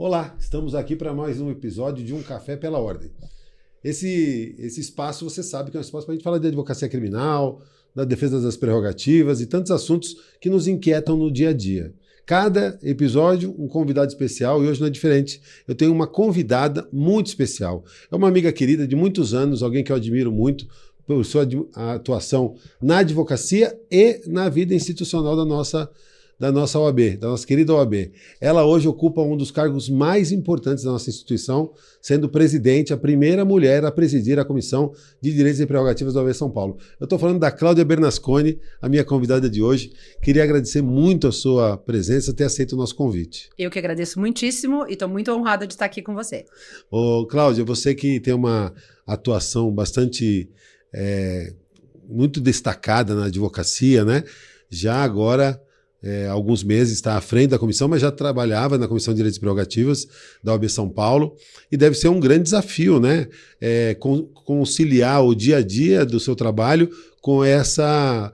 Olá, estamos aqui para mais um episódio de Um Café pela Ordem. Esse espaço, você sabe que é um espaço para a gente falar de advocacia criminal, da defesa das prerrogativas e tantos assuntos que nos inquietam no dia a dia. Cada episódio, um convidado especial, e hoje não é diferente. Eu tenho uma convidada muito especial. É uma amiga querida de muitos anos, alguém que eu admiro muito por sua atuação na advocacia e na vida institucional da nossa OAB, da nossa querida OAB. Ela hoje ocupa um dos cargos mais importantes da nossa instituição, sendo presidente, a primeira mulher a presidir a Comissão de Direitos e Prerrogativas da OAB São Paulo. Eu estou falando da Cláudia Bernasconi, a minha convidada de hoje. Queria agradecer muito a sua presença, ter aceito o nosso convite. Eu que agradeço muitíssimo e estou muito honrada de estar aqui com você. Ô, Cláudia, você que tem uma atuação bastante, muito destacada na advocacia, né? Já agora... há alguns meses está à frente da comissão, mas já trabalhava na Comissão de Direitos e Prerrogativas da OAB São Paulo, e deve ser um grande desafio, né? Conciliar o dia a dia do seu trabalho com essa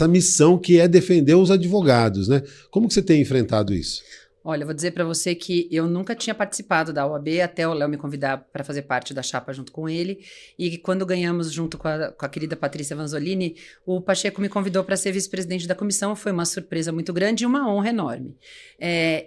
missão que é defender os advogados, né? Como que você tem enfrentado isso? Olha, eu vou dizer para você que eu nunca tinha participado da OAB até o Léo me convidar para fazer parte da chapa junto com ele, e quando ganhamos junto com a querida Patrícia Vanzolini, o Pacheco me convidou para ser vice-presidente da comissão. Foi uma surpresa muito grande e uma honra enorme.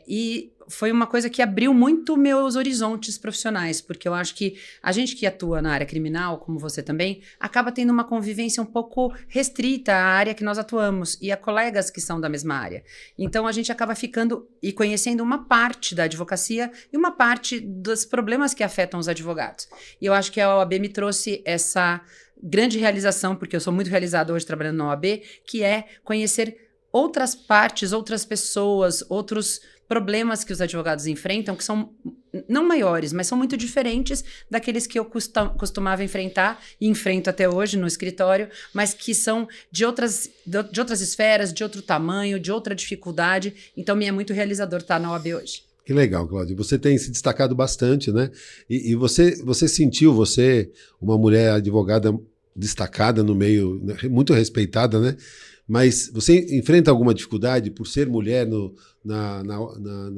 E foi uma coisa que abriu muito meus horizontes profissionais, porque eu acho que a gente que atua na área criminal, como você também, acaba tendo uma convivência um pouco restrita à área que nós atuamos e a colegas que são da mesma área. Então a gente acaba ficando e conhecendo uma parte da advocacia e uma parte dos problemas que afetam os advogados. E eu acho que a OAB me trouxe essa grande realização, porque eu sou muito realizada hoje trabalhando na OAB, que é conhecer outras partes, outras pessoas, outros problemas que os advogados enfrentam, que são não maiores, mas são muito diferentes daqueles que eu costumava enfrentar e enfrento até hoje no escritório, mas que são de outras esferas, de outro tamanho, de outra dificuldade. Então, me é muito realizador estar na OAB hoje. Que legal, Cláudia. Você tem se destacado bastante, né? E você sentiu, uma mulher advogada destacada no meio, muito respeitada, né? Mas você enfrenta alguma dificuldade por ser mulher no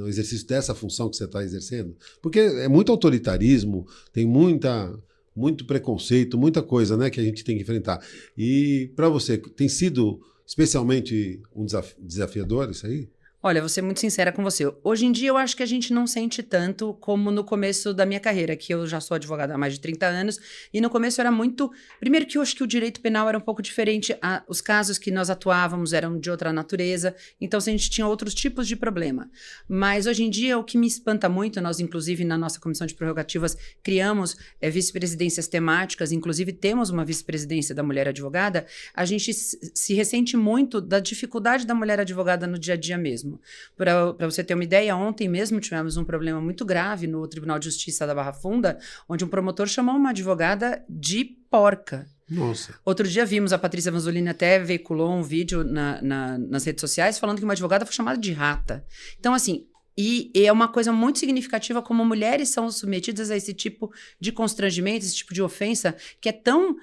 exercício dessa função que você está exercendo? Porque é muito autoritarismo, tem muito preconceito, muita coisa, né, que a gente tem que enfrentar. E para você, tem sido especialmente um desafiador isso aí? Olha, vou ser muito sincera com você. Hoje em dia eu acho que a gente não sente tanto como no começo da minha carreira, que eu já sou advogada há mais de 30 anos, e no começo era muito... Primeiro que eu acho que o direito penal era um pouco diferente, os casos que nós atuávamos eram de outra natureza, então a gente tinha outros tipos de problema. Mas hoje em dia o que me espanta muito, nós inclusive na nossa Comissão de Prerrogativas criamos vice-presidências temáticas, inclusive temos uma vice-presidência da mulher advogada, a gente se ressente muito da dificuldade da mulher advogada no dia a dia mesmo. Para você ter uma ideia, ontem mesmo tivemos um problema muito grave no Tribunal de Justiça da Barra Funda, onde um promotor chamou uma advogada de porca. Nossa. Outro dia vimos, a Patrícia Vanzolini até veiculou um vídeo nas redes sociais falando que uma advogada foi chamada de rata. Então, assim, e é uma coisa muito significativa como mulheres são submetidas a esse tipo de constrangimento, esse tipo de ofensa, que é tão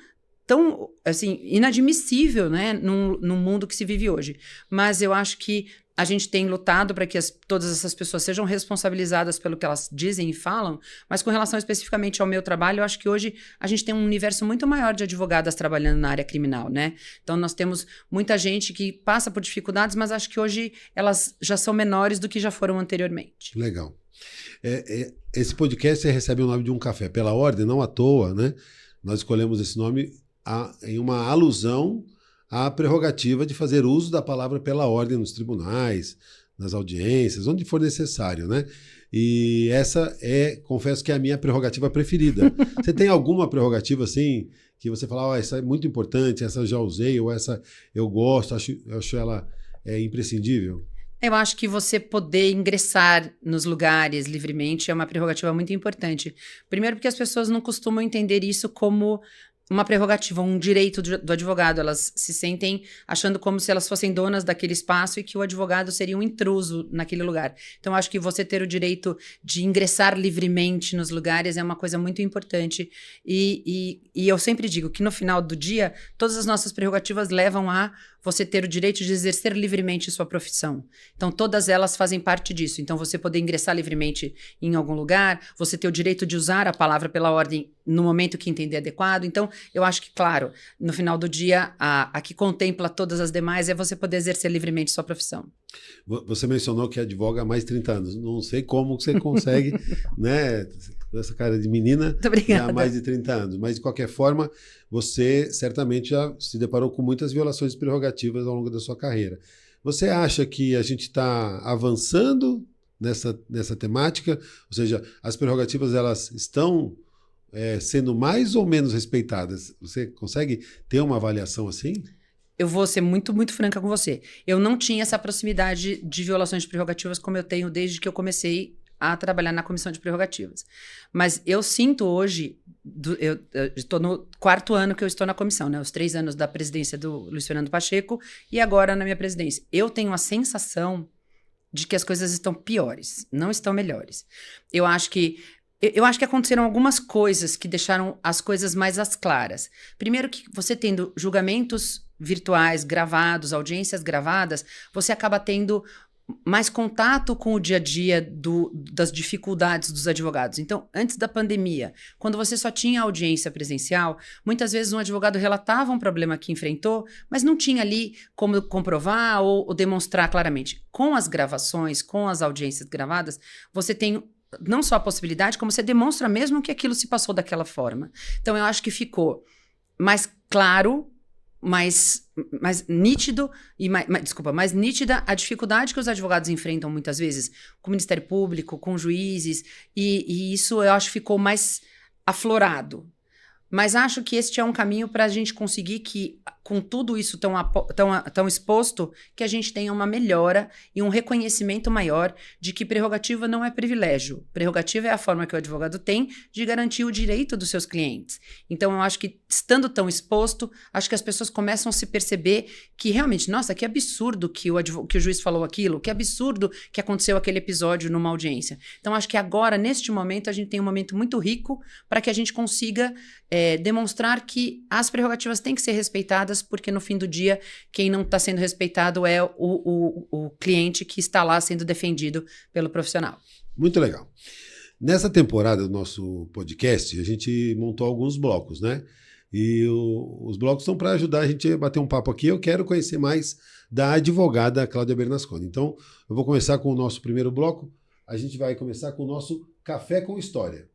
assim, inadmissível, né, no mundo que se vive hoje. Mas eu acho que a gente tem lutado para que todas essas pessoas sejam responsabilizadas pelo que elas dizem e falam, mas com relação especificamente ao meu trabalho, eu acho que hoje a gente tem um universo muito maior de advogadas trabalhando na área criminal, né? Então nós temos muita gente que passa por dificuldades, mas acho que hoje elas já são menores do que já foram anteriormente. Legal. Esse podcast recebe o nome de Um Café pela Ordem, não à toa, né? Nós escolhemos esse nome em uma alusão a prerrogativa de fazer uso da palavra pela ordem nos tribunais, nas audiências, onde for necessário, né? E essa confesso que é a minha prerrogativa preferida. Você tem alguma prerrogativa, assim, que você fala, essa é muito importante, essa eu já usei, ou essa eu gosto, acho ela imprescindível? Eu acho que você poder ingressar nos lugares livremente é uma prerrogativa muito importante. Primeiro porque as pessoas não costumam entender isso como uma prerrogativa, um direito do advogado. Elas se sentem achando como se elas fossem donas daquele espaço e que o advogado seria um intruso naquele lugar. Então, acho que você ter o direito de ingressar livremente nos lugares é uma coisa muito importante. E eu sempre digo que no final do dia, todas as nossas prerrogativas levam a você ter o direito de exercer livremente sua profissão. Então, todas elas fazem parte disso. Então, você poder ingressar livremente em algum lugar, você ter o direito de usar a palavra pela ordem no momento que entender adequado. Então, eu acho que, claro, no final do dia, a que contempla todas as demais é você poder exercer livremente sua profissão. Você mencionou que advoga há mais de 30 anos. Não sei como você consegue, né? Essa cara de menina, Muito obrigada. há mais de 30 anos. Mas, de qualquer forma, você certamente já se deparou com muitas violações de prerrogativas ao longo da sua carreira. Você acha que a gente está avançando nessa temática? Ou seja, as prerrogativas elas estão sendo mais ou menos respeitadas? Você consegue ter uma avaliação assim? Eu vou ser muito, muito franca com você. Eu não tinha essa proximidade de violações de prerrogativas como eu tenho desde que eu comecei a trabalhar na comissão de prerrogativas. Mas eu sinto hoje, eu estou no 4º ano que eu estou na comissão, né? Os 3 anos da presidência do Luiz Fernando Pacheco e agora na minha presidência. Eu tenho a sensação de que as coisas estão piores, não estão melhores. Eu acho que aconteceram algumas coisas que deixaram as coisas mais às claras. Primeiro que você tendo julgamentos virtuais, gravados, audiências gravadas, você acaba tendo mais contato com o dia a dia das dificuldades dos advogados. Então, antes da pandemia, quando você só tinha audiência presencial, muitas vezes um advogado relatava um problema que enfrentou, mas não tinha ali como comprovar ou demonstrar claramente. Com as gravações, com as audiências gravadas, você tem não só a possibilidade, como você demonstra mesmo que aquilo se passou daquela forma. Então, eu acho que ficou mais claro, mais nítido e mais nítida a dificuldade que os advogados enfrentam muitas vezes com o Ministério Público, com juízes, e isso eu acho que ficou mais aflorado. Mas acho que este é um caminho para a gente conseguir que, com tudo isso tão exposto, que a gente tenha uma melhora e um reconhecimento maior de que prerrogativa não é privilégio. Prerrogativa é a forma que o advogado tem de garantir o direito dos seus clientes. Então, eu acho que, estando tão exposto, acho que as pessoas começam a se perceber que, realmente, nossa, que absurdo que o juiz falou aquilo, que absurdo que aconteceu aquele episódio numa audiência. Então, acho que agora, neste momento, a gente tem um momento muito rico para que a gente consiga demonstrar que as prerrogativas têm que ser respeitadas, porque no fim do dia, quem não está sendo respeitado é o cliente que está lá sendo defendido pelo profissional. Muito legal. Nessa temporada do nosso podcast, a gente montou alguns blocos, né? E os blocos são para ajudar a gente a bater um papo aqui. Eu quero conhecer mais da advogada Cláudia Bernasconi. Então, eu vou começar com o nosso primeiro bloco. A gente vai começar com o nosso Café com História.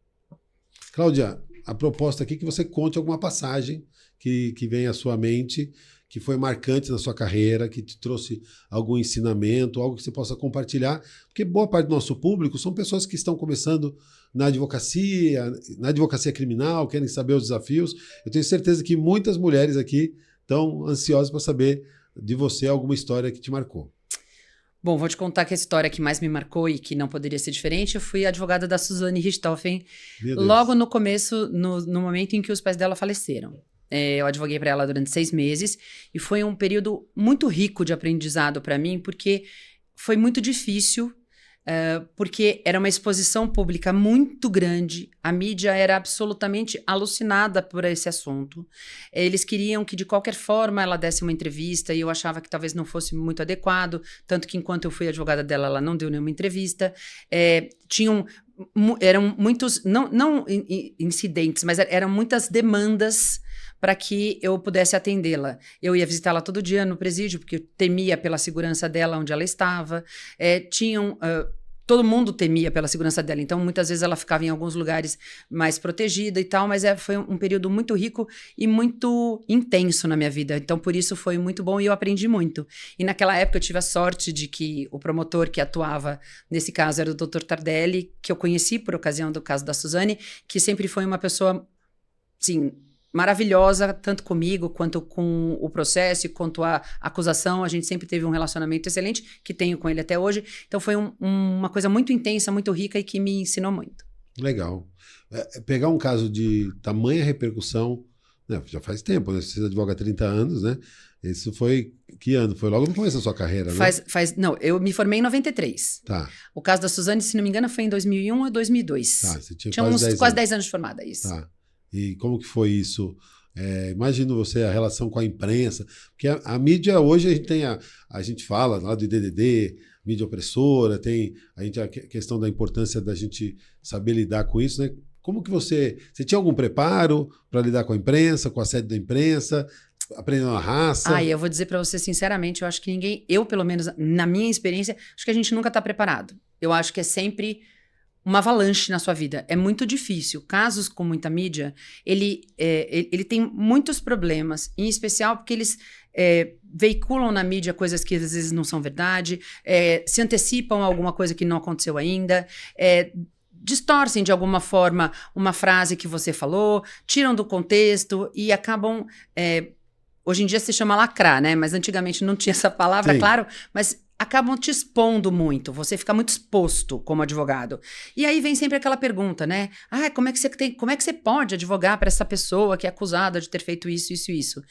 Cláudia, a proposta aqui é que você conte alguma passagem que vem à sua mente, que foi marcante na sua carreira, que te trouxe algum ensinamento, algo que você possa compartilhar, porque boa parte do nosso público são pessoas que estão começando na advocacia criminal, querem saber os desafios. Eu tenho certeza que muitas mulheres aqui estão ansiosas para saber de você alguma história que te marcou. Bom, vou te contar que a história que mais me marcou e que não poderia ser diferente, eu fui advogada da Suzane Richthofen, logo no começo, no momento em que os pais dela faleceram. Eu advoguei para ela durante 6 meses e foi um período muito rico de aprendizado para mim, porque foi muito difícil, porque era uma exposição pública muito grande, a mídia era absolutamente alucinada por esse assunto. Eles queriam que de qualquer forma ela desse uma entrevista e eu achava que talvez não fosse muito adequado, tanto que enquanto eu fui advogada dela, ela não deu nenhuma entrevista. Eram muitos, não incidentes, mas eram muitas demandas para que eu pudesse atendê-la. Eu ia visitá-la todo dia no presídio, porque eu temia pela segurança dela onde ela estava. Todo mundo temia pela segurança dela, então muitas vezes ela ficava em alguns lugares mais protegida e tal, mas foi um período muito rico e muito intenso na minha vida, então por isso foi muito bom e eu aprendi muito. E naquela época eu tive a sorte de que o promotor que atuava nesse caso era o Dr. Tardelli, que eu conheci por ocasião do caso da Suzane, que sempre foi uma pessoa, sim, maravilhosa, tanto comigo, quanto com o processo, quanto a acusação. A gente sempre teve um relacionamento excelente, que tenho com ele até hoje. Então foi uma coisa muito intensa, muito rica e que me ensinou muito. Legal. Pegar um caso de tamanha repercussão, né, já faz tempo, né? Você advoga há 30 anos, né? Isso foi, que ano? Foi logo no começo da sua carreira, né? Não, eu me formei em 93. Tá. O caso da Suzane, se não me engano, foi em 2001 ou 2002. Tá, você tinha quase 10 anos de formada, isso. Tá. E como que foi isso? Imagino você, a relação com a imprensa, porque a mídia hoje a gente tem a gente fala lá do IDDD, mídia opressora, tem a questão da importância da gente saber lidar com isso, né? Como que você tinha algum preparo para lidar com a imprensa, com a sede da imprensa, aprendendo a raça? Eu vou dizer para você sinceramente, eu acho que ninguém, eu pelo menos na minha experiência, acho que a gente nunca está preparado. Eu acho que é sempre uma avalanche na sua vida. É muito difícil. Casos com muita mídia, ele tem muitos problemas, em especial porque eles veiculam na mídia coisas que às vezes não são verdade, se antecipam a alguma coisa que não aconteceu ainda, distorcem de alguma forma uma frase que você falou, tiram do contexto e acabam... hoje em dia se chama lacrar, né? Mas antigamente não tinha essa palavra, Sim. claro, mas acabam te expondo muito, você fica muito exposto como advogado. E aí vem sempre aquela pergunta, né? Como é que você pode advogar para essa pessoa que é acusada de ter feito isso, isso, isso?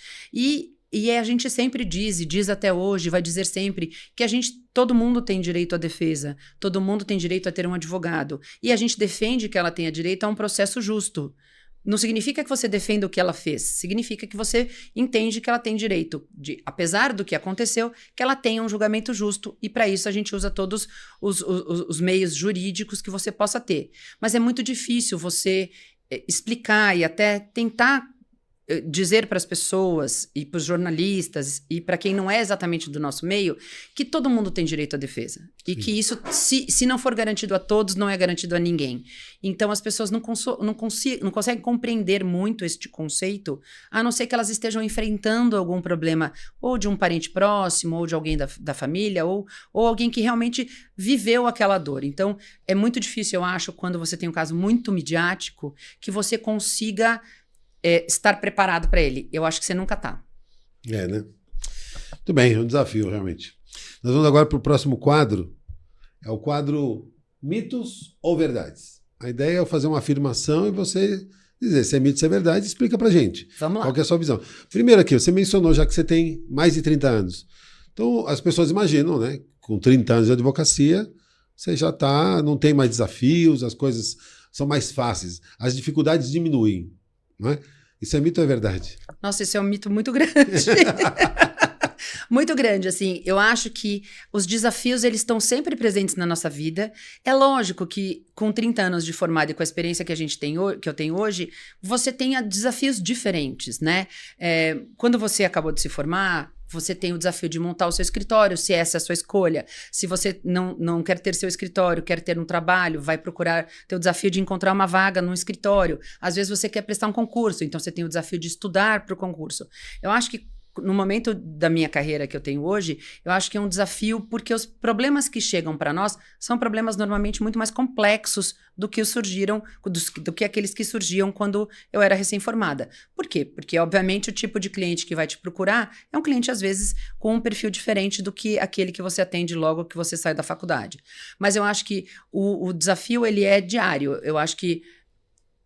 E a gente sempre diz até hoje, vai dizer sempre, que todo mundo tem direito à defesa, todo mundo tem direito a ter um advogado. E a gente defende que ela tenha direito a um processo justo. Não significa que você defenda o que ela fez, significa que você entende que ela tem direito, apesar do que aconteceu, que ela tenha um julgamento justo, e para isso a gente usa todos os meios jurídicos que você possa ter. Mas é muito difícil você explicar e até tentar dizer para as pessoas e para os jornalistas e para quem não é exatamente do nosso meio que todo mundo tem direito à defesa. E que isso, se não for garantido a todos, não é garantido a ninguém. Então as pessoas não conseguem compreender muito este conceito, a não ser que elas estejam enfrentando algum problema ou de um parente próximo, ou de alguém da família, ou alguém que realmente viveu aquela dor. Então é muito difícil, eu acho, quando você tem um caso muito midiático, que você consiga estar preparado para ele. Eu acho que você nunca está. Né? Muito bem, é um desafio, realmente. Nós vamos agora para o próximo quadro. É o quadro Mitos ou Verdades. A ideia é fazer uma afirmação e você dizer se é mito, se é verdade, explica pra gente. Vamos lá. Qual que é a sua visão? Primeiro aqui, você mencionou já que você tem mais de 30 anos. Então, as pessoas imaginam, né? Com 30 anos de advocacia, você já não tem mais desafios, as coisas são mais fáceis, as dificuldades diminuem. Não é? Isso é mito ou é verdade? Nossa, isso é um mito muito grande. Muito grande, assim. Eu acho que os desafios, eles estão sempre presentes na nossa vida. É lógico que com 30 anos de formado e com a experiência que eu tenho hoje, você tenha desafios diferentes, né? Quando você acabou de se formar, você tem o desafio de montar o seu escritório, se essa é a sua escolha. Se você não quer ter seu escritório, quer ter um trabalho, vai procurar ter o desafio de encontrar uma vaga num escritório. Às vezes você quer prestar um concurso, então você tem o desafio de estudar para o concurso. Eu acho que no momento da minha carreira que eu tenho hoje, eu acho que é um desafio porque os problemas que chegam para nós são problemas normalmente muito mais complexos do que do que aqueles que surgiam quando eu era recém-formada. Por quê? Porque, obviamente, o tipo de cliente que vai te procurar é um cliente, às vezes, com um perfil diferente do que aquele que você atende logo que você sai da faculdade. Mas eu acho que o desafio, ele é diário. Eu acho que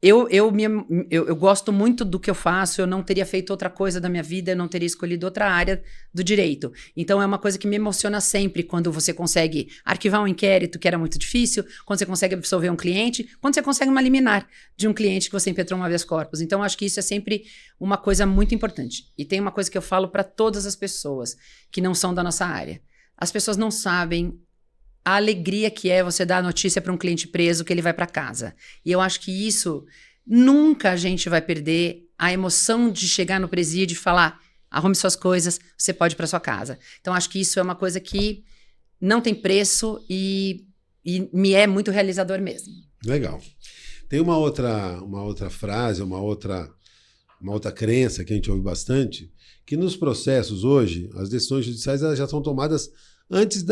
eu gosto muito do que eu faço, eu não teria feito outra coisa da minha vida, eu não teria escolhido outra área do direito. Então é uma coisa que me emociona sempre quando você consegue arquivar um inquérito que era muito difícil, quando você consegue absolver um cliente, quando você consegue uma liminar de um cliente que você impetrou um habeas corpus. Então acho que isso é sempre uma coisa muito importante. E tem uma coisa que eu falo para todas as pessoas que não são da nossa área. As pessoas não sabem a alegria que é você dar a notícia para um cliente preso que ele vai para casa. E eu acho que isso, nunca a gente vai perder a emoção de chegar no presídio e falar, arrume suas coisas, você pode ir para sua casa. Então, acho que isso é uma coisa que não tem preço e me é muito realizador mesmo. Legal. Tem uma outra frase, uma outra crença que a gente ouve bastante, que nos processos hoje, as decisões judiciais elas já são tomadas antes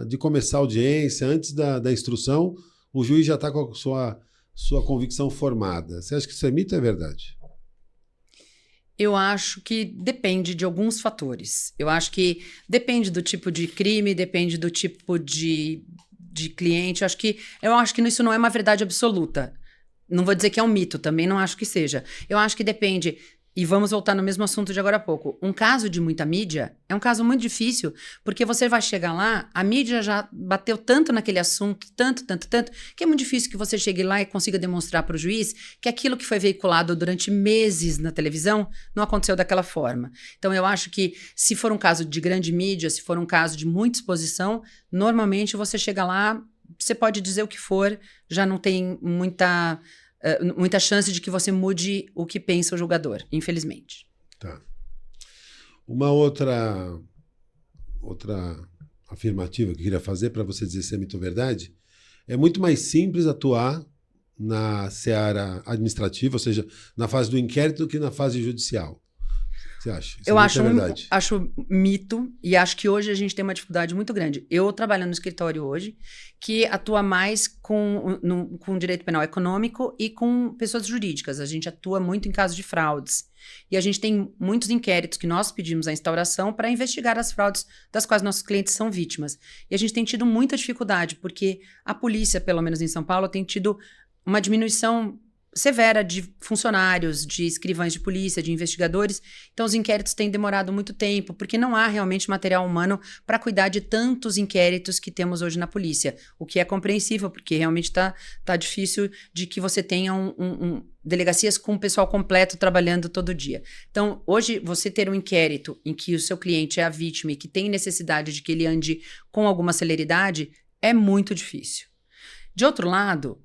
de começar a audiência, antes da instrução, o juiz já está com a sua convicção formada. Você acha que isso é mito ou é verdade? Eu acho que depende de alguns fatores. Eu acho que depende do tipo de crime, depende do tipo de cliente. Eu acho que isso não é uma verdade absoluta. Não vou dizer que é um mito, também não acho que seja. Eu acho que depende E vamos voltar no mesmo assunto de agora a pouco. Um caso de muita mídia é um caso muito difícil, porque você vai chegar lá, a mídia já bateu tanto naquele assunto, tanto, que é muito difícil que você chegue lá e consiga demonstrar para o juiz que aquilo que foi veiculado durante meses na televisão não aconteceu daquela forma. Então, eu acho que se for um caso de grande mídia, se for um caso de muita exposição, normalmente você chega lá, você pode dizer o que for, já não tem muita chance de que você mude o que pensa o julgador, infelizmente. Tá. Uma outra afirmativa que eu queria fazer para você dizer se é mito ou verdade, é muito mais simples atuar na seara administrativa, ou seja, na fase do inquérito do que na fase judicial. Você acha? Isso eu é acho, verdade? acho mito e acho que hoje a gente tem uma dificuldade muito grande. Eu trabalho no escritório hoje que atua mais com direito penal econômico e com pessoas jurídicas. A gente atua muito em casos de fraudes. E a gente tem muitos inquéritos que nós pedimos a instauração para investigar as fraudes das quais nossos clientes são vítimas. E a gente tem tido muita dificuldade, porque a polícia, pelo menos em São Paulo, tem tido uma diminuição severa de funcionários, de escrivães de polícia, de investigadores. Então, os inquéritos têm demorado muito tempo, porque não há realmente material humano para cuidar de tantos inquéritos que temos hoje na polícia, o que é compreensível, porque realmente está difícil de que você tenha delegacias com o pessoal completo trabalhando todo dia. Então, hoje, você ter um inquérito em que o seu cliente é a vítima e que tem necessidade de que ele ande com alguma celeridade é muito difícil. De outro lado,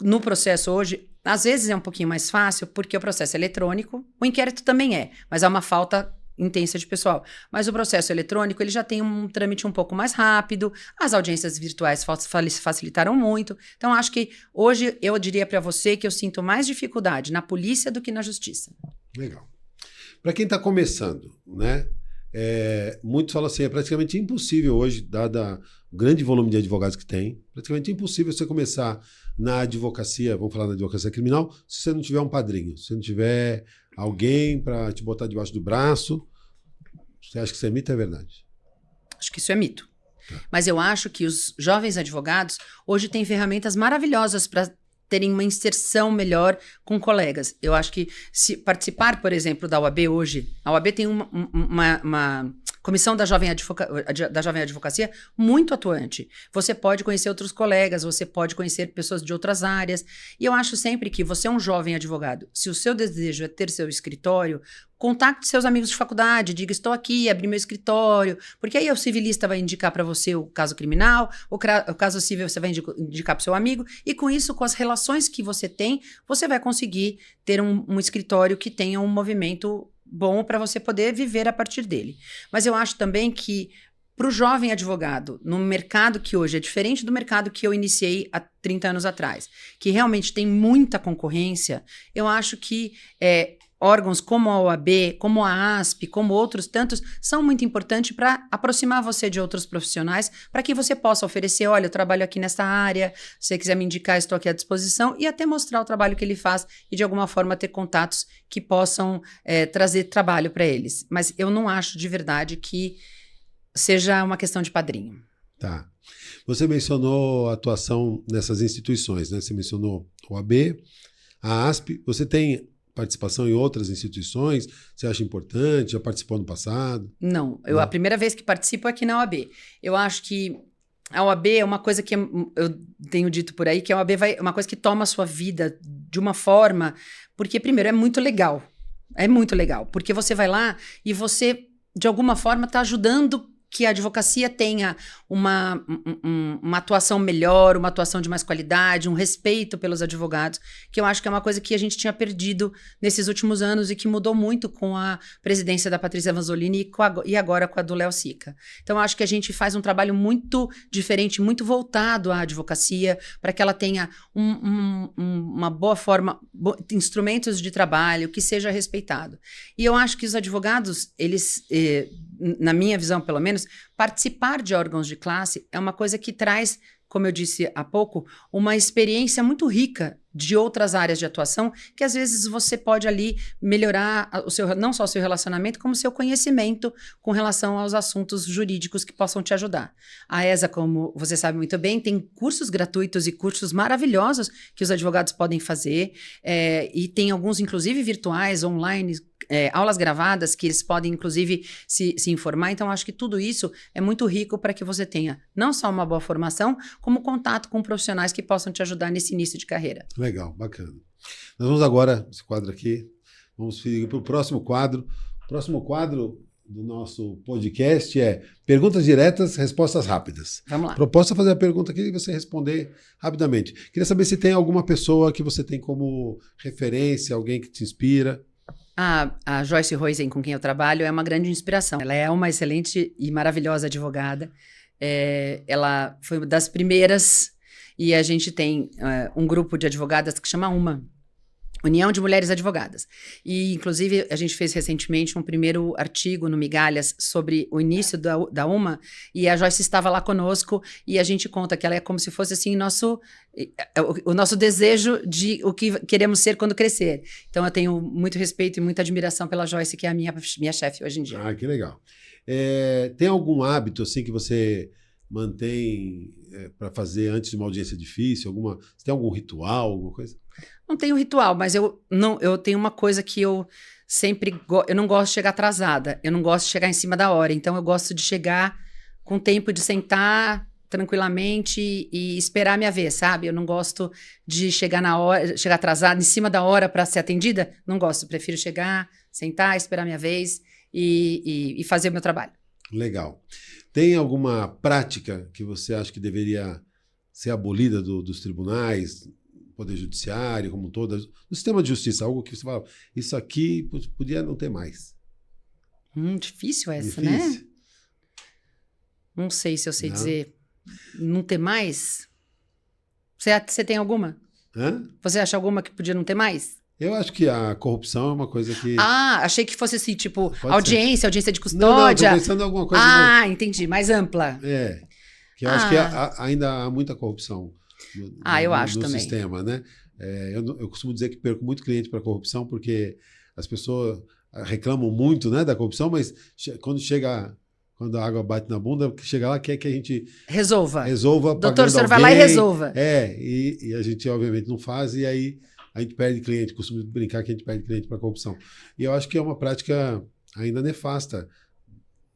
no processo hoje, às vezes é um pouquinho mais fácil, porque o processo é eletrônico, o inquérito também é, mas há uma falta intensa de pessoal. Mas o processo eletrônico, ele já tem um trâmite um pouco mais rápido, as audiências virtuais facilitaram muito. Então, acho que hoje eu diria para você que eu sinto mais dificuldade na polícia do que na justiça. Legal. Para quem está começando, né? Muitos falam assim, é praticamente impossível hoje, dado o grande volume de advogados que tem, praticamente impossível você começar na advocacia, vamos falar na advocacia criminal, se você não tiver um padrinho, se você não tiver alguém para te botar debaixo do braço. Você acha que isso é mito ou é verdade? Acho que isso é mito. Mas eu acho que os jovens advogados hoje têm ferramentas maravilhosas para terem uma inserção melhor com colegas. Eu acho que se participar, por exemplo, da OAB hoje, a OAB tem uma comissão da jovem advocacia muito atuante. Você pode conhecer outros colegas, você pode conhecer pessoas de outras áreas. E eu acho sempre que você é um jovem advogado. Se o seu desejo é ter seu escritório, contacte seus amigos de faculdade, diga, estou aqui, abri meu escritório, porque aí o civilista vai indicar para você o caso criminal, o caso civil você vai indicar para o seu amigo, e com isso, com as relações que você tem, você vai conseguir ter um escritório que tenha um movimento bom para você poder viver a partir dele. Mas eu acho também que para o jovem advogado, no mercado que hoje é diferente do mercado que eu iniciei há 30 anos atrás, que realmente tem muita concorrência, eu acho que órgãos como a OAB, como a ASP, como outros tantos, são muito importantes para aproximar você de outros profissionais, para que você possa oferecer, olha, eu trabalho aqui nessa área, se você quiser me indicar, estou aqui à disposição, e até mostrar o trabalho que ele faz e, de alguma forma, ter contatos que possam trazer trabalho para eles. Mas eu não acho de verdade que seja uma questão de padrinho. Tá. Você mencionou a atuação nessas instituições, né? Você mencionou a OAB, a ASP, você tem participação em outras instituições? Você acha importante? Já participou no passado? Não. A primeira vez que participo é aqui na OAB. Eu acho que a OAB é uma coisa que eu tenho dito por aí, que a OAB é uma coisa que toma a sua vida de uma forma... Porque, primeiro, é muito legal. É muito legal. Porque você vai lá e você, de alguma forma, está ajudando que a advocacia tenha uma atuação melhor, uma atuação de mais qualidade, um respeito pelos advogados, que eu acho que é uma coisa que a gente tinha perdido nesses últimos anos e que mudou muito com a presidência da Patrícia Vanzolini e agora com a do Léo Sica. Então, eu acho que a gente faz um trabalho muito diferente, muito voltado à advocacia, para que ela tenha uma boa forma, instrumentos de trabalho, que seja respeitado. E eu acho que os advogados, eles... na minha visão, pelo menos, participar de órgãos de classe é uma coisa que traz, como eu disse há pouco, uma experiência muito rica de outras áreas de atuação, que às vezes você pode ali melhorar não só o seu relacionamento, como o seu conhecimento com relação aos assuntos jurídicos que possam te ajudar. A ESA, como você sabe muito bem, tem cursos gratuitos e cursos maravilhosos que os advogados podem fazer, e tem alguns, inclusive, virtuais, online, aulas gravadas que eles podem, inclusive, se informar. Então, acho que tudo isso é muito rico para que você tenha não só uma boa formação, como contato com profissionais que possam te ajudar nesse início de carreira. Legal, bacana. Nós vamos agora, esse quadro aqui, vamos ir para o próximo quadro. O próximo quadro do nosso podcast é perguntas diretas, respostas rápidas. Vamos lá. Proposta é fazer a pergunta aqui e você responder rapidamente. Queria saber se tem alguma pessoa que você tem como referência, alguém que te inspira. A Joyce Roisen, com quem eu trabalho, é uma grande inspiração. Ela é uma excelente e maravilhosa advogada. Ela foi uma das primeiras, e a gente tem um grupo de advogadas que chama UMA, União de Mulheres Advogadas. E, inclusive, a gente fez recentemente um primeiro artigo no Migalhas sobre o início da UMA, e a Joyce estava lá conosco, e a gente conta que ela é como se fosse, assim, o nosso desejo de o que queremos ser quando crescer. Então, eu tenho muito respeito e muita admiração pela Joyce, que é a minha chefe hoje em dia. Ah, que legal. Tem algum hábito, assim, que você mantém para fazer antes de uma audiência difícil? Você tem algum ritual, alguma coisa? Não tenho ritual, mas eu tenho uma coisa que eu sempre... Eu não gosto de chegar atrasada, eu não gosto de chegar em cima da hora, então eu gosto de chegar com tempo de sentar tranquilamente e esperar a minha vez, sabe? Eu não gosto de chegar atrasada, em cima da hora para ser atendida, não gosto, prefiro chegar, sentar, esperar a minha vez e fazer o meu trabalho. Legal. Tem alguma prática que você acha que deveria ser abolida dos tribunais, Poder Judiciário, como um todo, do sistema de justiça? Algo que você fala, isso aqui podia não ter mais. Difícil essa, né? Não sei se eu sei dizer. Não ter mais? Você tem alguma? Hã? Você acha alguma que podia não ter mais? Eu acho que a corrupção é uma coisa que... achei que fosse assim, tipo, audiência de custódia. Não, tô pensando em alguma coisa... Entendi, mais ampla. Que eu acho que ainda há muita corrupção eu acho no também. sistema, né? Eu costumo dizer que perco muito cliente para corrupção, porque as pessoas reclamam muito, né, da corrupção, mas quando a água bate na bunda, chega lá, quer que a gente resolva. Doutor, o senhor vai lá e resolva. E a gente, obviamente, não faz, e aí a gente perde cliente. Costumo brincar que a gente perde cliente para corrupção. E eu acho que é uma prática ainda nefasta.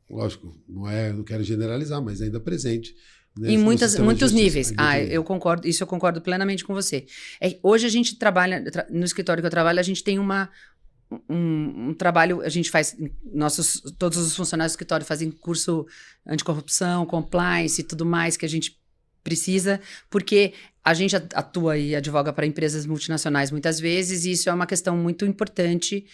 Lógico, não quero generalizar, mas ainda presente. Em muitos níveis. Eu concordo, isso eu concordo plenamente com você. Hoje a gente trabalha, no escritório que eu trabalho, a gente tem um trabalho, a gente faz, todos os funcionários do escritório fazem curso anticorrupção, compliance e tudo mais que a gente precisa, porque a gente atua e advoga para empresas multinacionais muitas vezes, e isso é uma questão muito importante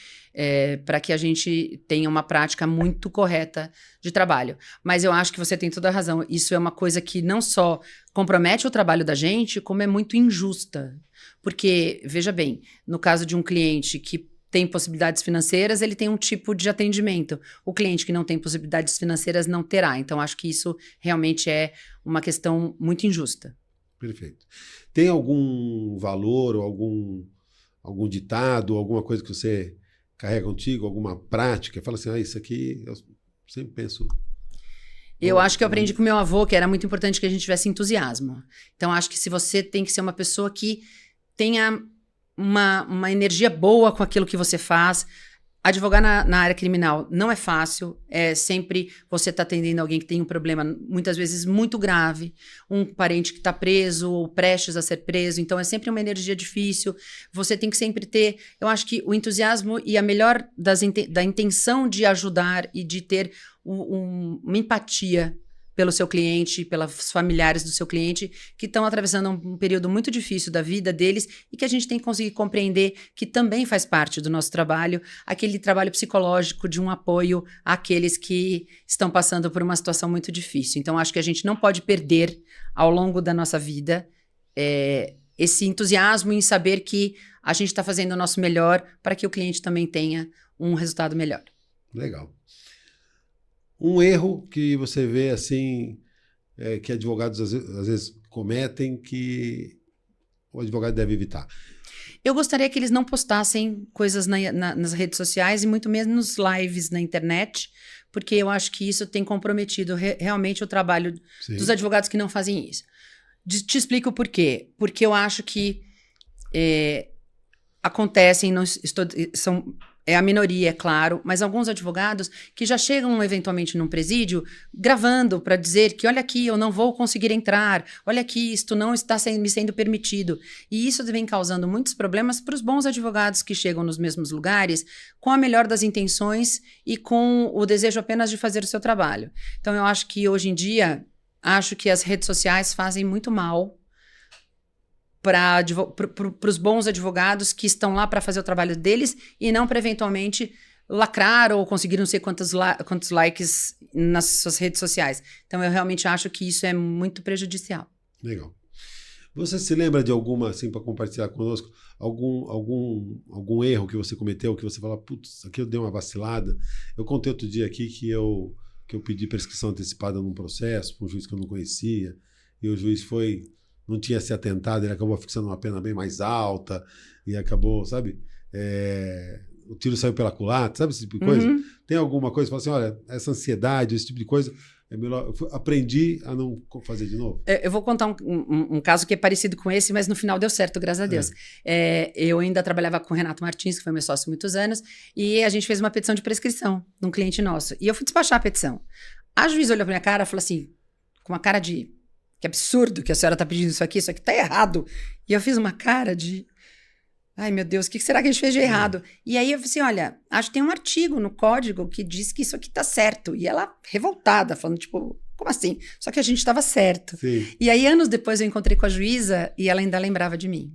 para que a gente tenha uma prática muito correta de trabalho. Mas eu acho que você tem toda a razão. Isso é uma coisa que não só compromete o trabalho da gente, como é muito injusta. Porque, veja bem, no caso de um cliente que tem possibilidades financeiras, ele tem um tipo de atendimento. O cliente que não tem possibilidades financeiras não terá. Então, acho que isso realmente é uma questão muito injusta. Perfeito. Tem algum valor ou algum ditado, alguma coisa que você carrega contigo, alguma prática? Fala assim, isso aqui eu sempre penso... Eu acho que eu aprendi com meu avô que era muito importante que a gente tivesse entusiasmo. Então, acho que se você tem que ser uma pessoa que tenha uma energia boa com aquilo que você faz. Advogar na área criminal não é fácil, sempre você está atendendo alguém que tem um problema, muitas vezes muito grave, um parente que está preso ou prestes a ser preso, então é sempre uma energia difícil, você tem que sempre ter, eu acho que o entusiasmo e a melhor da intenção de ajudar e de ter uma empatia pelo seu cliente, pelos familiares do seu cliente, que estão atravessando um período muito difícil da vida deles e que a gente tem que conseguir compreender que também faz parte do nosso trabalho, aquele trabalho psicológico de um apoio àqueles que estão passando por uma situação muito difícil. Então, acho que a gente não pode perder, ao longo da nossa vida, esse entusiasmo em saber que a gente está fazendo o nosso melhor para que o cliente também tenha um resultado melhor. Legal. Um erro que você vê assim, que advogados às vezes cometem, que o advogado deve evitar? Eu gostaria que eles não postassem coisas nas redes sociais e muito menos lives na internet, porque eu acho que isso tem comprometido realmente o trabalho dos advogados que não fazem isso. Te explico o porquê. Porque eu acho que acontecem, É a minoria, é claro, mas alguns advogados que já chegam eventualmente num presídio gravando para dizer que olha aqui, eu não vou conseguir entrar, olha aqui, isto não está me sendo permitido. E isso vem causando muitos problemas para os bons advogados que chegam nos mesmos lugares com a melhor das intenções e com o desejo apenas de fazer o seu trabalho. Então eu acho que hoje em dia, acho que as redes sociais fazem muito mal para os bons advogados que estão lá para fazer o trabalho deles e não para eventualmente lacrar ou conseguir não sei quantos likes nas suas redes sociais. Então, eu realmente acho que isso é muito prejudicial. Legal. Você se lembra de alguma, assim, para compartilhar conosco, algum erro que você cometeu, que você fala, putz, aqui eu dei uma vacilada? Eu contei outro dia aqui que eu pedi prescrição antecipada num processo para um juiz que eu não conhecia, e o juiz não tinha se atentado, ele acabou fixando uma pena bem mais alta e acabou, sabe? O tiro saiu pela culatra, sabe esse tipo de coisa? Uhum. Tem alguma coisa que você fala assim, olha, essa ansiedade, esse tipo de coisa, é melhor. aprendi a não fazer de novo. Eu vou contar um caso que é parecido com esse, mas no final deu certo, graças a Deus. Eu ainda trabalhava com o Renato Martins, que foi meu sócio há muitos anos, e a gente fez uma petição de prescrição de um cliente nosso. E eu fui despachar a petição. A juíza olhou pra minha cara e falou assim, com uma cara de... Que absurdo que a senhora está pedindo isso aqui está errado. E eu fiz uma cara de... Ai, meu Deus, o que será que a gente fez de errado? E aí eu falei assim, olha, acho que tem um artigo no código que diz que isso aqui está certo. E ela revoltada, falando tipo, como assim? Só que a gente estava certo. Sim. E aí anos depois eu encontrei com a juíza e ela ainda lembrava de mim.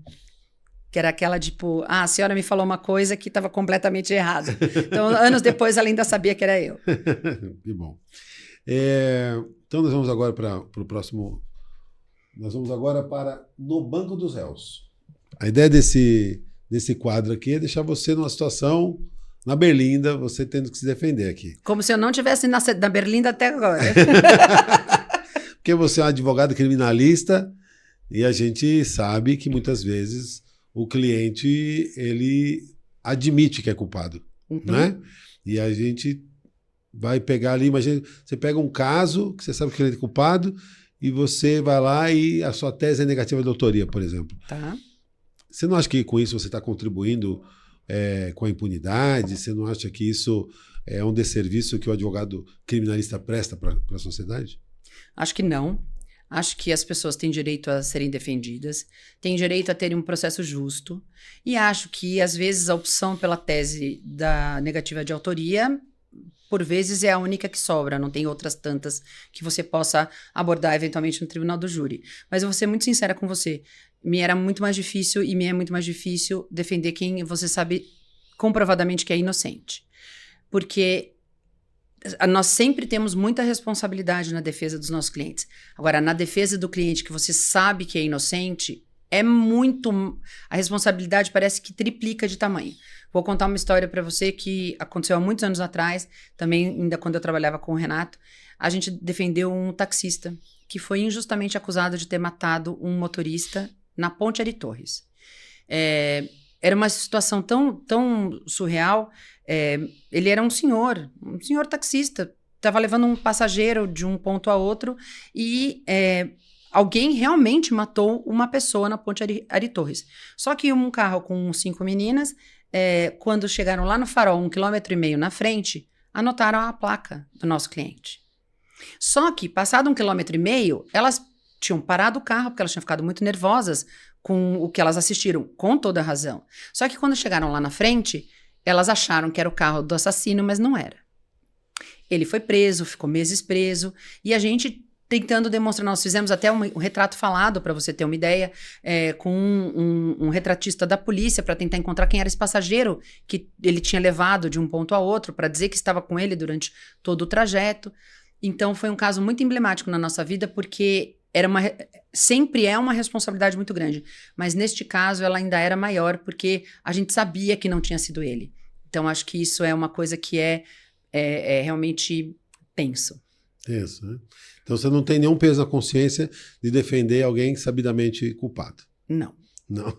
Que era aquela tipo, a senhora me falou uma coisa que estava completamente errada. Então anos depois ela ainda sabia que era eu. Que bom. Então nós vamos agora para o próximo... Nós vamos agora para No Banco dos Réus. A ideia desse quadro aqui é deixar você numa situação na berlinda, você tendo que se defender aqui. Como se eu não tivesse na berlinda até agora. Porque você é um advogado criminalista e a gente sabe que muitas vezes o cliente ele admite que é culpado, né? E a gente vai pegar ali, imagina, você pega um caso que você sabe que ele é culpado e você vai lá e a sua tese é negativa de autoria, por exemplo. Tá. Você não acha que com isso você está contribuindo com a impunidade? Você não acha que isso é um desserviço que o advogado criminalista presta para a sociedade? Acho que não. Acho que as pessoas têm direito a serem defendidas, têm direito a terem um processo justo, e acho que, às vezes, a opção pela tese da negativa de autoria, por vezes, é a única que sobra, não tem outras tantas que você possa abordar, eventualmente, no tribunal do júri. Mas eu vou ser muito sincera com você, me era muito mais difícil, e me é muito mais difícil defender quem você sabe comprovadamente que é inocente. Porque nós sempre temos muita responsabilidade na defesa dos nossos clientes. Agora, na defesa do cliente que você sabe que é inocente, é muito... A responsabilidade parece que triplica de tamanho. Vou contar uma história para você que aconteceu há muitos anos atrás, também ainda quando eu trabalhava com o Renato. A gente defendeu um taxista que foi injustamente acusado de ter matado um motorista na Ponte Ari Torres. Era uma situação tão surreal. Ele era um senhor taxista, estava levando um passageiro de um ponto a outro e alguém realmente matou uma pessoa na Ponte Ari Torres. Só que um carro com 5 meninas, quando chegaram lá no farol, 1,5 km na frente, anotaram a placa do nosso cliente. Só que, passado 1,5 km, elas tinham parado o carro, porque elas tinham ficado muito nervosas com o que elas assistiram, com toda a razão. Só que quando chegaram lá na frente, elas acharam que era o carro do assassino, mas não era. Ele foi preso, ficou meses preso, e a gente tentando demonstrar, nós fizemos até um retrato falado, para você ter uma ideia, com um retratista da polícia, para tentar encontrar quem era esse passageiro que ele tinha levado de um ponto a outro, para dizer que estava com ele durante todo o trajeto. Então foi um caso muito emblemático na nossa vida, porque sempre é uma responsabilidade muito grande, mas neste caso ela ainda era maior, porque a gente sabia que não tinha sido ele. Então acho que isso é uma coisa que é realmente tenso. Tenso, né? Então você não tem nenhum peso na consciência de defender alguém sabidamente culpado. Não. Não.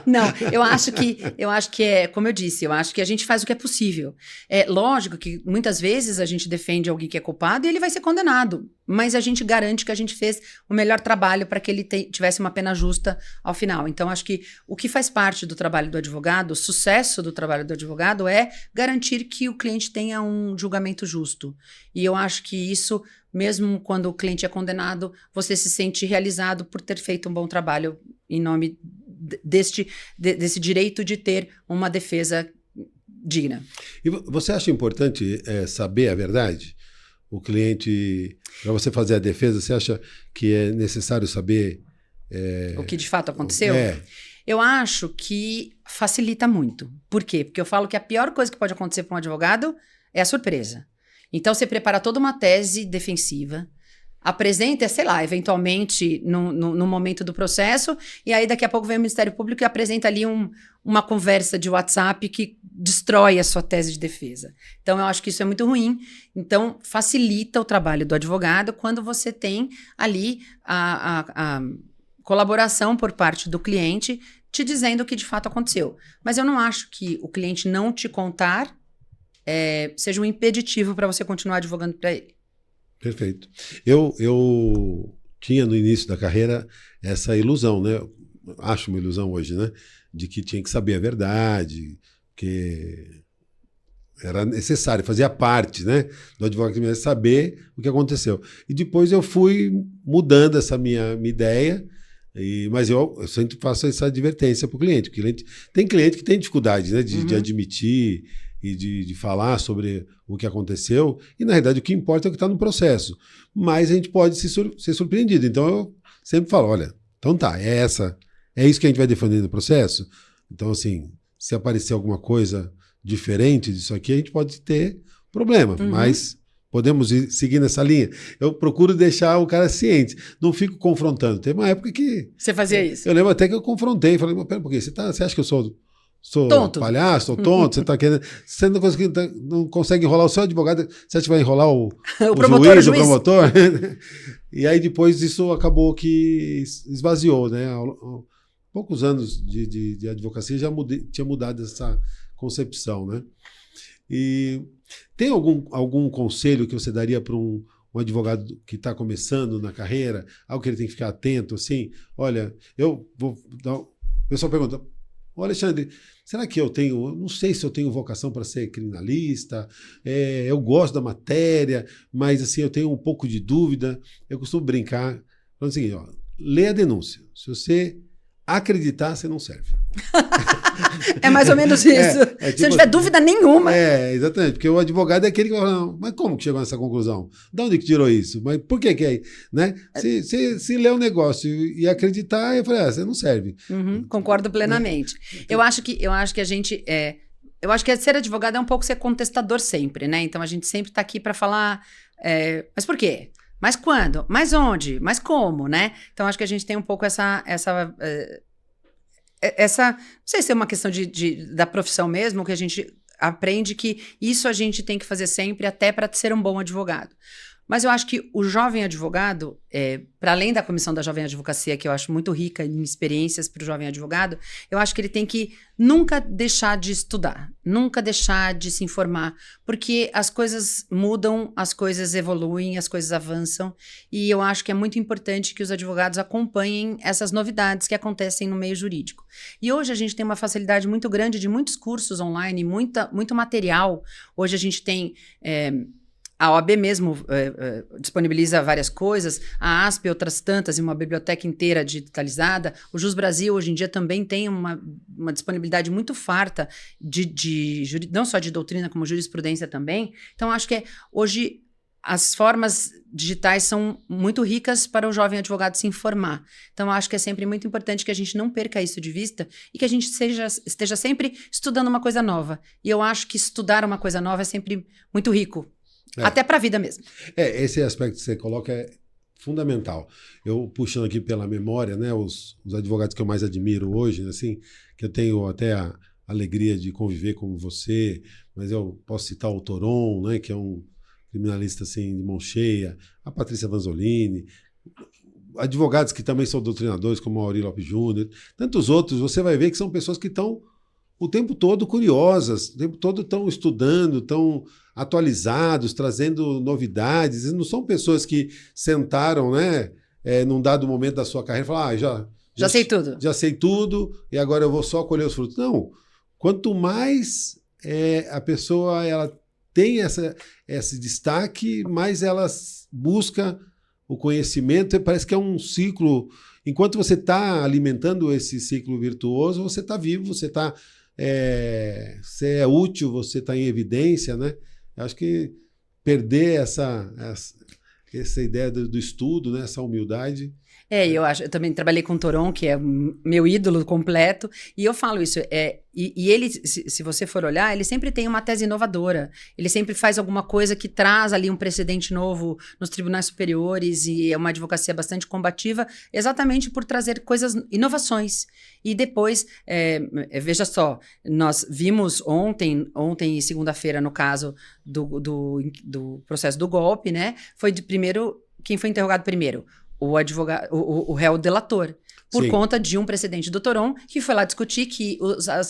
Não, eu acho que é, como eu disse, eu acho que a gente faz o que é possível. É lógico que muitas vezes a gente defende alguém que é culpado e ele vai ser condenado, mas a gente garante que a gente fez o melhor trabalho para que ele tivesse uma pena justa ao final. Então, acho que o que faz parte do trabalho do advogado, o sucesso do trabalho do advogado é garantir que o cliente tenha um julgamento justo. E eu acho que isso, mesmo quando o cliente é condenado, você se sente realizado por ter feito um bom trabalho em nome desse direito de ter uma defesa digna. E você acha importante saber a verdade? O cliente, para você fazer a defesa, você acha que é necessário saber o que de fato aconteceu? É. Eu acho que facilita muito. Por quê? Porque eu falo que a pior coisa que pode acontecer para um advogado é a surpresa. Então, você prepara toda uma tese defensiva, apresenta, sei lá, eventualmente no momento do processo, e aí daqui a pouco vem o Ministério Público e apresenta ali uma conversa de WhatsApp que destrói a sua tese de defesa. Então, eu acho que isso é muito ruim. Então, facilita o trabalho do advogado quando você tem ali a colaboração por parte do cliente te dizendo o que de fato aconteceu. Mas eu não acho que o cliente não te contar seja um impeditivo para você continuar advogando para ele. Perfeito. Eu tinha no início da carreira essa ilusão, né? Acho uma ilusão hoje, né? De que tinha que saber a verdade, que era necessário, fazia parte, né, do advogado criminalista saber o que aconteceu. E depois eu fui mudando essa minha ideia, mas eu sempre faço essa advertência para o cliente. Tem cliente que tem dificuldade, né, de admitir e de falar sobre o que aconteceu, e na realidade o que importa é o que está no processo. Mas a gente pode ser surpreendido. Então eu sempre falo, olha, então tá, é isso que a gente vai defender no processo? Então assim, se aparecer alguma coisa diferente disso aqui, a gente pode ter problema, mas podemos seguir nessa linha. Eu procuro deixar o cara ciente, não fico confrontando. Teve uma época que... Você fazia isso? Eu lembro até que eu confrontei, falei, mas pera um pouquinho, você acha que eu sou tonto. Palhaço, sou tonto, você tá querendo. Você não consegue enrolar o seu advogado, você acha que vai enrolar o juiz, o promotor? E aí depois isso acabou que esvaziou, né? Há poucos anos de advocacia já tinha mudado essa concepção, né? E tem algum conselho que você daria para um advogado que está começando na carreira, algo que ele tem que ficar atento, assim? Olha, eu vou dar. O pessoal pergunta. Ô Alexandre, será que eu não sei se eu tenho vocação para ser criminalista, eu gosto da matéria, mas assim, eu tenho um pouco de dúvida. Eu costumo brincar, falando o seguinte, lê a denúncia. Se você acreditar, você não serve. É mais ou menos isso. Tipo, se não tiver dúvida nenhuma. Exatamente, porque o advogado é aquele que fala, não, mas como que chegou nessa conclusão? De onde que tirou isso? Mas por que é? Né? Se ler o negócio e acreditar, eu falei, você não serve. Concordo plenamente. Eu acho que a gente... eu acho que ser advogado é um pouco ser contestador sempre, né? Então, a gente sempre está aqui para falar, mas por quê? Mas quando? Mas onde? Mas como, né? Então, acho que a gente tem um pouco essa não sei se é uma questão da profissão mesmo, que a gente aprende que isso a gente tem que fazer sempre, até para ser um bom advogado. Mas eu acho que o jovem advogado, para além da comissão da Jovem Advocacia, que eu acho muito rica em experiências para o jovem advogado, eu acho que ele tem que nunca deixar de estudar, nunca deixar de se informar, porque as coisas mudam, as coisas evoluem, as coisas avançam, e eu acho que é muito importante que os advogados acompanhem essas novidades que acontecem no meio jurídico. E hoje a gente tem uma facilidade muito grande de muitos cursos online, muito material. Hoje a gente tem... a OAB mesmo disponibiliza várias coisas, a ASP outras tantas, e uma biblioteca inteira digitalizada. O Jus Brasil, hoje em dia, também tem uma disponibilidade muito farta, não só de doutrina, como jurisprudência também. Então, acho que hoje as formas digitais são muito ricas para o jovem advogado se informar. Então, acho que é sempre muito importante que a gente não perca isso de vista e que a gente esteja sempre estudando uma coisa nova. E eu acho que estudar uma coisa nova é sempre muito rico. Até para a vida mesmo. Esse aspecto que você coloca é fundamental. Eu, puxando aqui pela memória, né, os advogados que eu mais admiro hoje, assim, que eu tenho até a alegria de conviver com você, mas eu posso citar o Toron, né, que é um criminalista assim, de mão cheia, a Patrícia Vanzolini, advogados que também são doutrinadores, como o Auri Lopes Júnior, tantos outros, você vai ver que são pessoas que estão o tempo todo curiosas, o tempo todo estão estudando, estão atualizados, trazendo novidades. E não são pessoas que sentaram, né, num dado momento da sua carreira e falaram, já sei tudo. Já sei tudo e agora eu vou só colher os frutos. Não. Quanto mais a pessoa ela tem esse destaque, mais ela busca o conhecimento. Parece que é um ciclo. Enquanto você está alimentando esse ciclo virtuoso, você está vivo, você é útil, você está em evidência, né? Eu acho que perder essa ideia do estudo, né? Essa humildade. Eu também trabalhei com o Toron, que é meu ídolo completo, e eu falo isso, e ele, se você for olhar, ele sempre tem uma tese inovadora, ele sempre faz alguma coisa que traz ali um precedente novo nos tribunais superiores, e é uma advocacia bastante combativa, exatamente por trazer inovações. E depois, veja só, nós vimos ontem e segunda-feira, no caso do processo do golpe, né, quem foi interrogado primeiro? O advogado, o réu delator, por conta de um precedente do Toron, que foi lá discutir que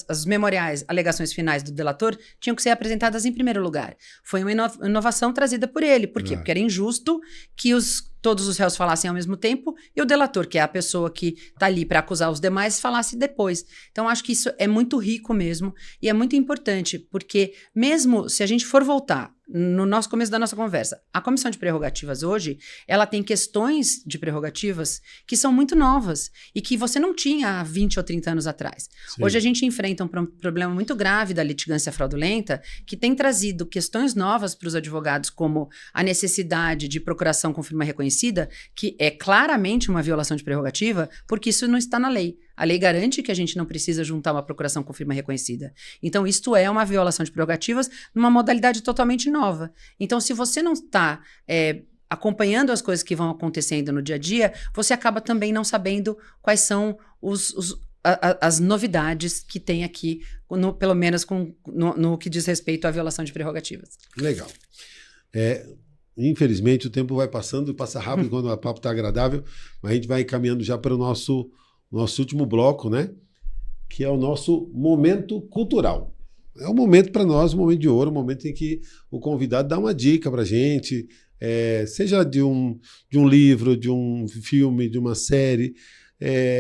as memoriais, alegações finais do delator tinham que ser apresentadas em primeiro lugar. Foi uma inovação trazida por ele. Por quê? Porque era injusto que todos os réus falassem ao mesmo tempo e o delator, que é a pessoa que está ali para acusar os demais, falasse depois. Então, acho que isso é muito rico mesmo e é muito importante, porque mesmo se a gente for voltar no começo da nossa conversa, a Comissão de Prerrogativas hoje, ela tem questões de prerrogativas que são muito novas e que você não tinha há 20 ou 30 anos atrás. Sim. Hoje a gente enfrenta um problema muito grave da litigância fraudulenta que tem trazido questões novas para os advogados, como a necessidade de procuração com firma reconhecida, que é claramente uma violação de prerrogativa, porque isso não está na lei. A lei garante que a gente não precisa juntar uma procuração com firma reconhecida. Então, isto é uma violação de prerrogativas numa modalidade totalmente nova. Então, se você não está acompanhando as coisas que vão acontecendo no dia a dia, você acaba também não sabendo quais são as novidades que tem aqui, pelo menos no que diz respeito à violação de prerrogativas. Legal. Infelizmente, o tempo vai passando e passa rápido quando o papo está agradável, mas a gente vai caminhando já para o nosso último bloco, né? Que é o nosso momento cultural. É um momento para nós, um momento de ouro, um momento em que o convidado dá uma dica para a gente, seja de um livro, de um filme, de uma série,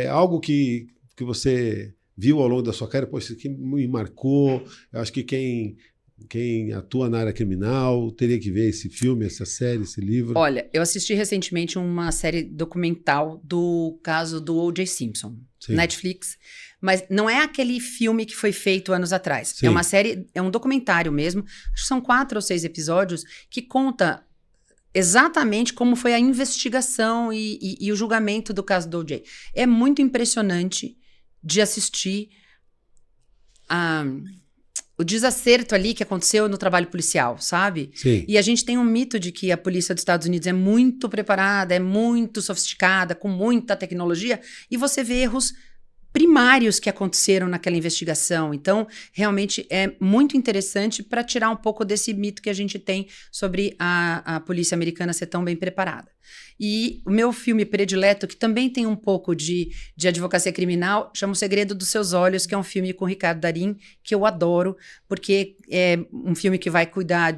algo que você viu ao longo da sua carreira, poxa, isso aqui me marcou. Eu acho que quem atua na área criminal teria que ver esse filme, essa série, esse livro. Olha, eu assisti recentemente uma série documental do caso do O.J. Simpson, Sim. Netflix, mas não é aquele filme que foi feito anos atrás. Sim. É uma série, é um documentário mesmo, acho que são 4 ou 6 episódios, que conta exatamente como foi a investigação e o julgamento do caso do O.J. É muito impressionante de assistir o desacerto ali que aconteceu no trabalho policial, sabe? Sim. E a gente tem um mito de que a polícia dos Estados Unidos é muito preparada, é muito sofisticada, com muita tecnologia, e você vê erros primários que aconteceram naquela investigação. Então, realmente é muito interessante para tirar um pouco desse mito que a gente tem sobre a polícia americana ser tão bem preparada. E o meu filme predileto, que também tem um pouco de advocacia criminal, chama O Segredo dos Seus Olhos, que é um filme com Ricardo Darín, que eu adoro, porque é um filme que vai cuidar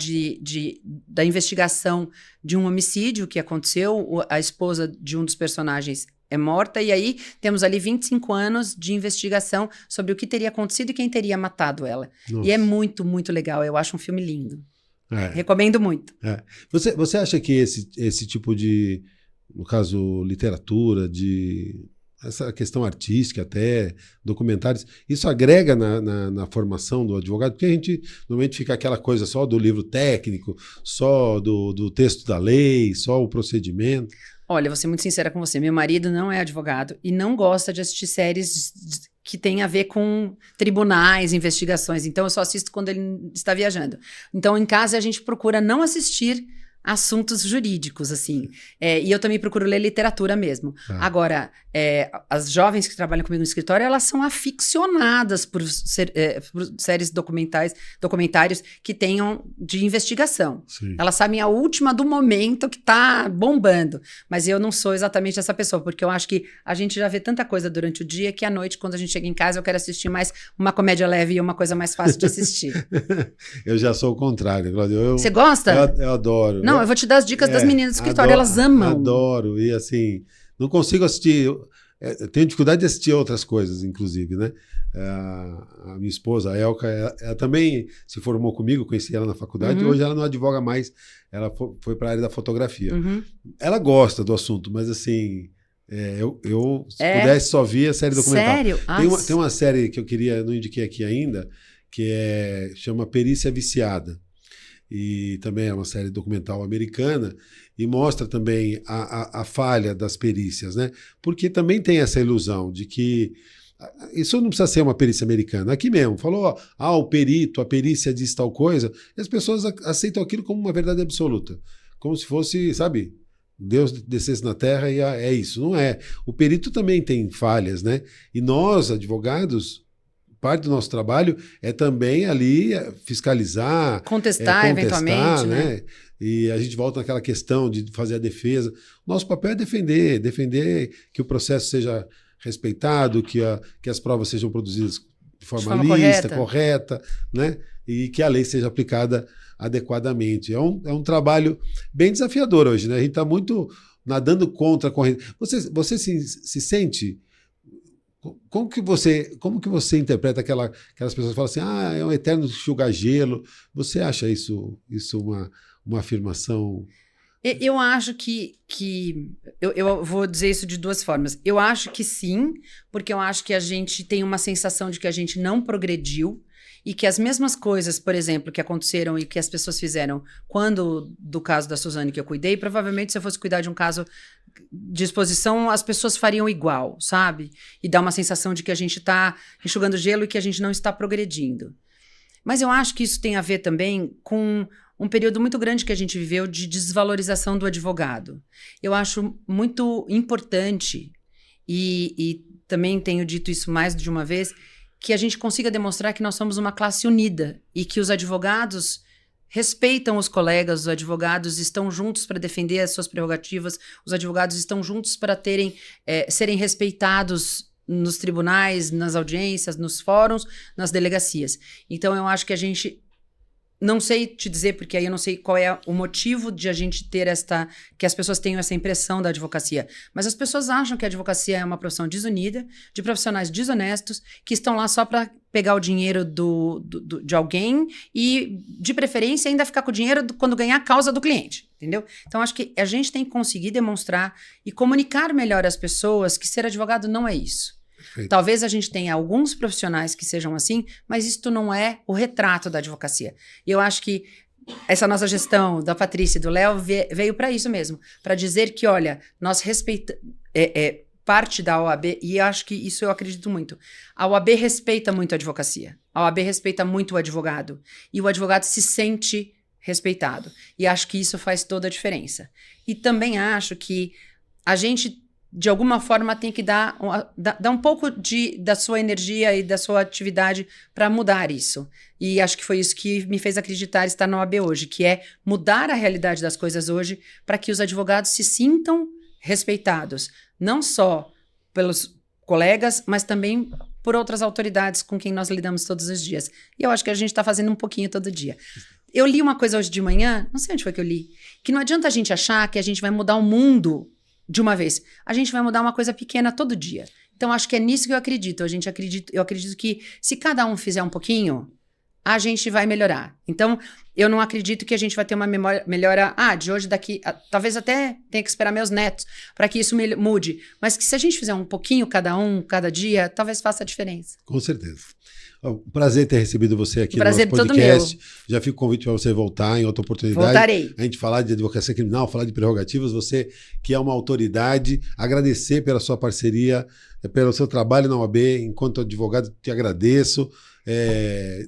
da investigação de um homicídio que aconteceu. A esposa de um dos personagens é morta, e aí temos ali 25 anos de investigação sobre o que teria acontecido e quem teria matado ela. Nossa. E é muito, muito legal. Eu acho um filme lindo. Recomendo muito. Você acha que esse tipo de, no caso, literatura, essa questão artística até, documentários, isso agrega na formação do advogado? Porque a gente normalmente fica aquela coisa só do livro técnico, só do texto da lei, só o procedimento. Olha, vou ser muito sincera com você. Meu marido não é advogado e não gosta de assistir séries que tem a ver com tribunais, investigações. Então, eu só assisto quando ele está viajando. Então, em casa, a gente procura não assistir assuntos jurídicos, assim. E eu também procuro ler literatura mesmo. Agora, as jovens que trabalham comigo no escritório, elas são aficionadas por séries documentários que tenham de investigação. Sim. Elas sabem a última do momento que tá bombando. Mas eu não sou exatamente essa pessoa, porque eu acho que a gente já vê tanta coisa durante o dia que à noite, quando a gente chega em casa, eu quero assistir mais uma comédia leve e uma coisa mais fácil de assistir. Eu já sou o contrário, Cláudio. Você gosta? Eu adoro. Não, eu vou te dar as dicas das meninas do escritório, elas amam. Adoro, e assim, não consigo assistir, eu tenho dificuldade de assistir outras coisas, inclusive, né? A minha esposa, a Elka, ela também se formou comigo, conheci ela na faculdade, hoje ela não advoga mais, ela foi para a área da fotografia. Ela gosta do assunto, mas assim, se pudesse só via a série documental. Sério? Tem uma série que eu queria, não indiquei aqui ainda, que chama Perícia Viciada. E também é uma série documental americana e mostra também a falha das perícias, né? Porque também tem essa ilusão de que isso não precisa ser uma perícia americana. Aqui mesmo, falou, o perito, a perícia diz tal coisa, e as pessoas aceitam aquilo como uma verdade absoluta. Como se fosse, sabe, Deus descesse na terra e é isso. Não é. O perito também tem falhas, né? E nós, advogados, parte do nosso trabalho é também ali fiscalizar, contestar eventualmente, né? E a gente volta naquela questão de fazer a defesa. Nosso papel é defender que o processo seja respeitado, que as provas sejam produzidas de forma lícita, correta, né? E que a lei seja aplicada adequadamente. É um trabalho bem desafiador hoje, né? A gente está muito nadando contra a corrente. Você se sente... Como que você interpreta aquelas pessoas que falam assim, é um eterno enxuga-gelo? Você acha isso uma afirmação? Eu acho que eu vou dizer isso de duas formas. Eu acho que sim, porque eu acho que a gente tem uma sensação de que a gente não progrediu e que as mesmas coisas, por exemplo, que aconteceram e que as pessoas fizeram do caso da Suzane que eu cuidei, provavelmente se eu fosse cuidar de um caso de exposição, as pessoas fariam igual, sabe? E dá uma sensação de que a gente está enxugando gelo e que a gente não está progredindo. Mas eu acho que isso tem a ver também com um período muito grande que a gente viveu de desvalorização do advogado. Eu acho muito importante, e também tenho dito isso mais de uma vez, que a gente consiga demonstrar que nós somos uma classe unida e que os advogados respeitam os colegas, os advogados estão juntos para defender as suas prerrogativas, os advogados estão juntos para serem respeitados nos tribunais, nas audiências, nos fóruns, nas delegacias. Então, eu acho que a gente... Não sei te dizer, porque aí eu não sei qual é o motivo de a gente ter que as pessoas tenham essa impressão da advocacia. Mas as pessoas acham que a advocacia é uma profissão desunida, de profissionais desonestos, que estão lá só para pegar o dinheiro de alguém e, de preferência, ainda ficar com o dinheiro quando ganhar a causa do cliente, entendeu? Então, acho que a gente tem que conseguir demonstrar e comunicar melhor às pessoas que ser advogado não é isso. Perfeito. Talvez a gente tenha alguns profissionais que sejam assim, mas isto não é o retrato da advocacia. E eu acho que essa nossa gestão da Patrícia e do Léo veio para isso mesmo, para dizer que, olha, nós respeitamos... parte da OAB, e acho que isso eu acredito muito. A OAB respeita muito a advocacia. A OAB respeita muito o advogado. E o advogado se sente respeitado. E acho que isso faz toda a diferença. E também acho que a gente, de alguma forma, tem que dar um pouco da sua energia e da sua atividade para mudar isso. E acho que foi isso que me fez acreditar estar na OAB hoje, que é mudar a realidade das coisas hoje para que os advogados se sintam respeitados, não só pelos colegas, mas também por outras autoridades com quem nós lidamos todos os dias. E eu acho que a gente está fazendo um pouquinho todo dia. Eu li uma coisa hoje de manhã, não sei onde foi que eu li, que não adianta a gente achar que a gente vai mudar o mundo de uma vez. A gente vai mudar uma coisa pequena todo dia. Então, acho que é nisso que eu acredito. Eu acredito que se cada um fizer um pouquinho, a gente vai melhorar. Então, eu não acredito que a gente vai ter uma melhora, de hoje, daqui, talvez até tenha que esperar meus netos para que isso mude, mas que se a gente fizer um pouquinho cada dia, talvez faça a diferença. Com certeza. Um prazer ter recebido você aqui no nosso podcast. Já fica o convite para você voltar em outra oportunidade. Voltarei. A gente falar de advocacia criminal, falar de prerrogativas, você que é uma autoridade, agradecer pela sua parceria, pelo seu trabalho na OAB, enquanto advogado te agradeço,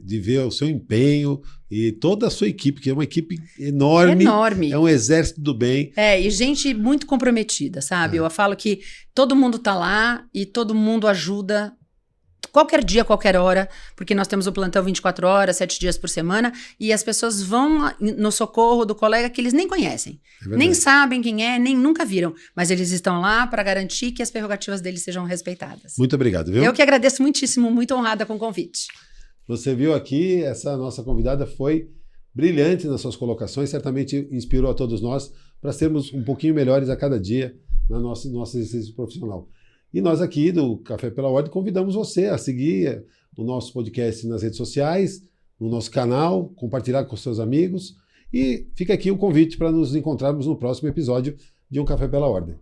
de ver o seu empenho, e toda a sua equipe, que é uma equipe enorme. Enorme. É um exército do bem. E gente muito comprometida, sabe? Eu falo que todo mundo tá lá e todo mundo ajuda qualquer dia, qualquer hora, porque nós temos o plantão 24 horas, 7 dias por semana, e as pessoas vão no socorro do colega que eles nem conhecem, nem sabem quem é, nem nunca viram, mas eles estão lá para garantir que as prerrogativas deles sejam respeitadas. Muito obrigado, viu? Eu que agradeço muitíssimo, muito honrada com o convite. Você viu aqui, essa nossa convidada foi brilhante nas suas colocações, certamente inspirou a todos nós para sermos um pouquinho melhores a cada dia no nosso exercício profissional. E nós aqui do Café pela Ordem convidamos você a seguir o nosso podcast nas redes sociais, no nosso canal, compartilhar com seus amigos. E fica aqui o convite para nos encontrarmos no próximo episódio de Um Café pela Ordem.